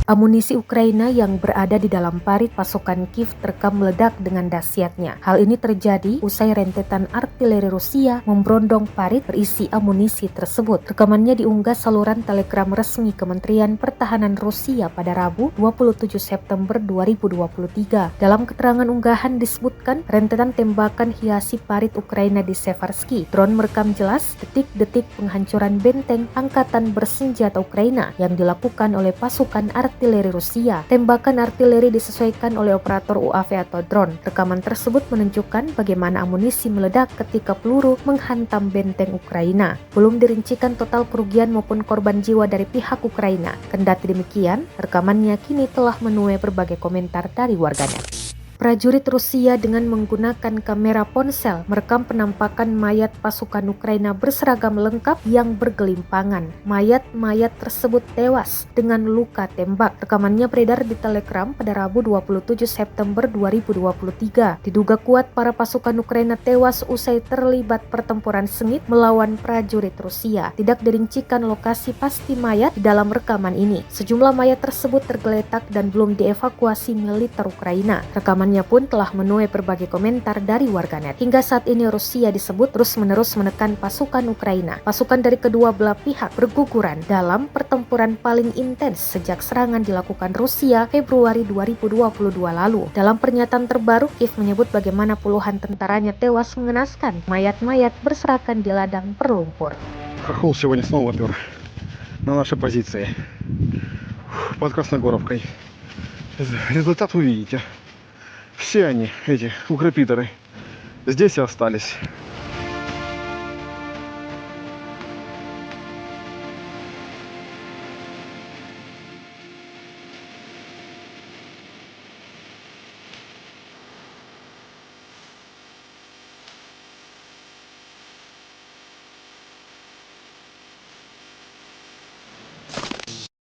Amunisi Ukraina yang berada di dalam parit pasukan Kiev terekam meledak dengan dahsyatnya. Hal ini terjadi usai rentetan artileri Rusia memberondong parit berisi amunisi tersebut. Rekamannya diunggah saluran Telegram resmi Kementerian Pertahanan Rusia pada Rabu 27 September 2023. Dalam keterangan unggahan disebutkan rentetan tembakan hiasi parit Ukraina di Seversky. Drone merekam jelas detik-detik penghancuran benteng angkatan bersenjata Ukraina yang dilakukan oleh pasukan artileri Rusia. Tembakan artileri disesuaikan oleh operator UAV atau drone. Rekaman tersebut menunjukkan bagaimana amunisi meledak ketika peluru menghantam benteng Ukraina. Belum dirincikan total kerugian maupun korban jiwa dari pihak Ukraina. Kendati demikian, rekamannya kini telah menuai berbagai komentar dari warganet. Prajurit Rusia dengan menggunakan kamera ponsel merekam penampakan mayat pasukan Ukraina berseragam lengkap yang bergelimpangan. Mayat-mayat tersebut tewas dengan luka tembak. Rekamannya beredar di Telegram pada Rabu 27 September 2023. Diduga kuat para pasukan Ukraina tewas usai terlibat pertempuran sengit melawan prajurit Rusia. Tidak dirincikan lokasi pasti mayat di dalam rekaman ini. Sejumlah mayat tersebut tergeletak dan belum dievakuasi militer Ukraina. Rekaman pun telah menuai berbagai komentar dari warganet. Hingga saat ini Rusia disebut terus-menerus menekan pasukan Ukraina. Pasukan dari kedua belah pihak berguguran dalam pertempuran paling intens sejak serangan dilakukan Rusia Februari 2022 lalu. Dalam pernyataan terbaru, Kiev menyebut bagaimana puluhan tentaranya tewas mengenaskan. Mayat-mayat berserakan di ladang berlumpur. Хохол сегодня снова попер на наши позиции под Красногоровкой. Результат вы видите. Все они, эти укрепиторы, здесь и остались.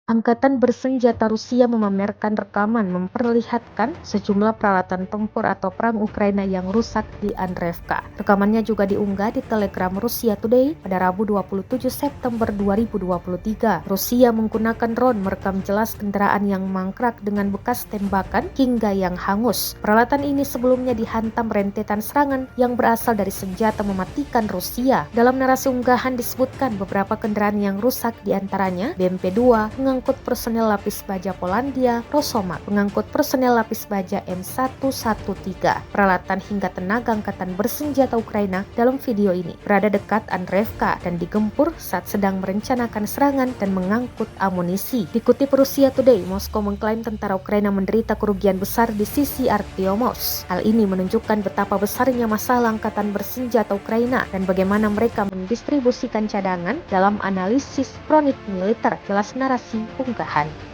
Angkatan bersenjata Rusia memamerkan rekaman memperlihatkan sejumlah peralatan tempur atau perang Ukraina yang rusak di Andreevka. Rekamannya juga diunggah di Telegram Russia Today pada Rabu 27 September 2023. Rusia menggunakan drone merekam jelas kendaraan yang mangkrak dengan bekas tembakan hingga yang hangus. Peralatan ini sebelumnya dihantam rentetan serangan yang berasal dari senjata mematikan Rusia. Dalam narasi unggahan disebutkan beberapa kendaraan yang rusak diantaranya BMP-2, pengangkut personel lapis baja Polandia, Rosomak, pengangkut personel lapis baja M113. Peralatan hingga tenaga angkatan bersenjata Ukraina dalam video ini berada dekat Andreevka dan digempur saat sedang merencanakan serangan dan mengangkut amunisi. Dikutip Russia Today, Moskow mengklaim tentara Ukraina menderita kerugian besar di sisi Artyomov. Hal ini menunjukkan betapa besarnya masalah angkatan bersenjata Ukraina dan bagaimana mereka mendistribusikan cadangan dalam analisis kronik militer. Jelas narasi unggahan.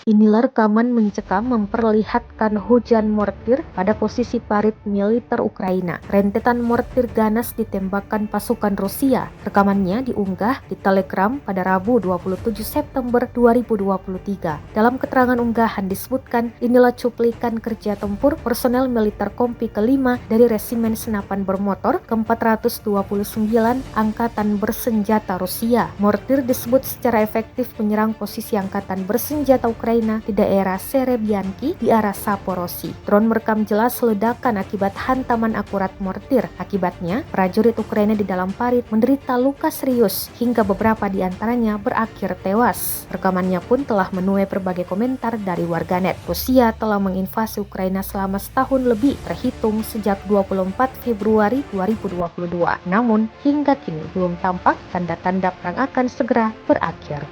Inilah rekaman mencekam memperlihatkan hujan mortir pada posisi parit militer Ukraina. Rentetan mortir ganas ditembakkan pasukan Rusia. Rekamannya diunggah di Telegram pada Rabu 27 September 2023. Dalam keterangan unggahan disebutkan inilah cuplikan kerja tempur personel militer Kompi ke-5 dari Resimen Senapan Bermotor ke-429 Angkatan Bersenjata Rusia. Mortir disebut secara efektif menyerang posisi angkatan bersenjata Ukraina Ukraina di daerah Serebianki di arah Saporosi. Drone merekam jelas ledakan akibat hantaman akurat mortir. Akibatnya, prajurit Ukraina di dalam parit menderita luka serius hingga beberapa di antaranya berakhir tewas. Rekamannya pun telah menuai berbagai komentar dari warganet. Rusia telah menginvasi Ukraina selama setahun lebih terhitung sejak 24 Februari 2022. Namun, hingga kini belum tampak tanda-tanda perang akan segera berakhir.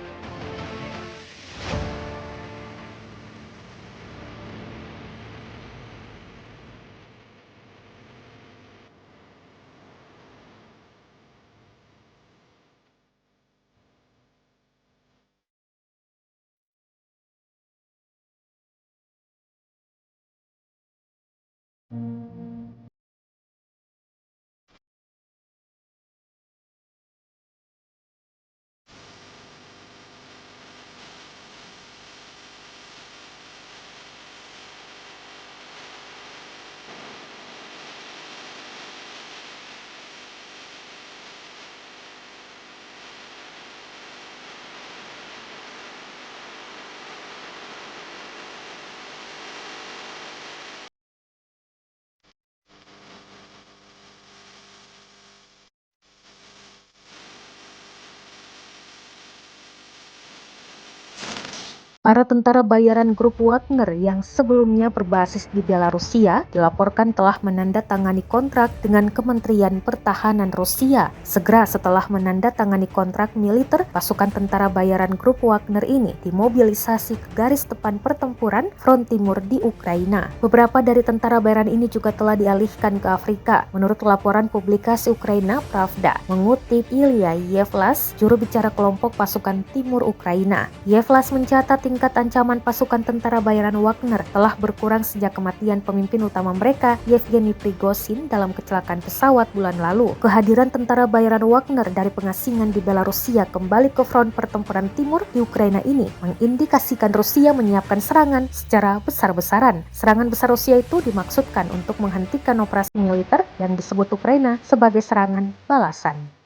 Para tentara bayaran grup Wagner yang sebelumnya berbasis di Belarusia dilaporkan telah menandatangani kontrak dengan Kementerian Pertahanan Rusia. Segera setelah menandatangani kontrak militer, pasukan tentara bayaran grup Wagner ini dimobilisasi ke garis depan pertempuran front timur di Ukraina. Beberapa dari tentara bayaran ini juga telah dialihkan ke Afrika. Menurut laporan publikasi Ukraina Pravda, mengutip Ilya Yevlas, juru bicara kelompok pasukan timur Ukraina. Yevlas mencatat tingkat ancaman pasukan tentara bayaran Wagner telah berkurang sejak kematian pemimpin utama mereka, Yevgeny Prigozhin, dalam kecelakaan pesawat bulan lalu. Kehadiran tentara bayaran Wagner dari pengasingan di Belarusia kembali ke front pertempuran timur di Ukraina ini mengindikasikan Rusia menyiapkan serangan secara besar-besaran. Serangan besar Rusia itu dimaksudkan untuk menghentikan operasi militer yang disebut Ukraina sebagai serangan balasan.